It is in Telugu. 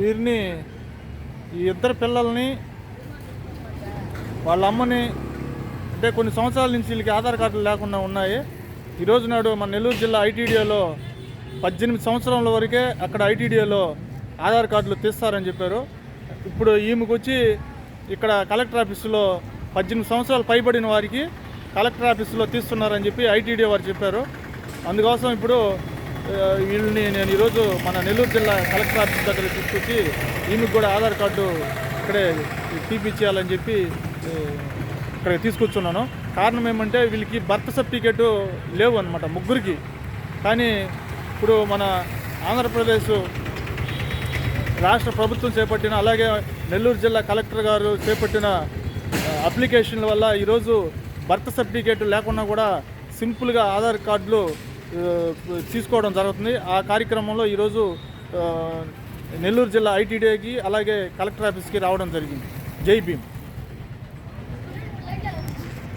వీరిని ఈ ఇద్దరు పిల్లల్ని వాళ్ళ అమ్మని అంటే కొన్ని సంవత్సరాల నుంచి వీళ్ళకి ఆధార్ కార్డులు లేకుండా ఉన్నాయి. ఈరోజు నాడు మన నెల్లూరు జిల్లా ఐటీడీఏలో 18 సంవత్సరాల వరకే అక్కడ ఐటీడీఏలో ఆధార్ కార్డులు తీస్తారని చెప్పారు. ఇప్పుడు ఈమెకు వచ్చి ఇక్కడ కలెక్టర్ ఆఫీసులో 18 సంవత్సరాలు పైబడిన వారికి కలెక్టర్ ఆఫీసులో తీస్తున్నారని చెప్పి ఐటీడీఏ వారు చెప్పారు. అందుకోసం ఇప్పుడు వీళ్ళని నేను ఈరోజు మన నెల్లూరు జిల్లా కలెక్టర్ ఆఫీస్ దగ్గర తీసుకొచ్చి ఈమెకు కూడా ఆధార్ కార్డు ఇక్కడే తీపిచ్చేయాలని చెప్పి ఇక్కడ తీసుకొచ్చున్నాను. కారణం ఏమంటే వీళ్ళకి బర్త్ సర్టిఫికేటు లేవు అనమాట ముగ్గురికి. కానీ ఇప్పుడు మన ఆంధ్రప్రదేశ్ రాష్ట్ర ప్రభుత్వం చేపట్టిన అలాగే నెల్లూరు జిల్లా కలెక్టర్ గారు చేపట్టిన అప్లికేషన్ల వల్ల ఈరోజు బర్త్ సర్టిఫికేట్ లేకుండా కూడా సింపుల్గా ఆధార్ కార్డులు తీసుకోవడం జరుగుతుంది. ఆ కార్యక్రమంలో ఈరోజు నెల్లూరు జిల్లా ఐటీడీఏకి అలాగే కలెక్టర్ ఆఫీస్కి రావడం జరిగింది. జై భీమ్.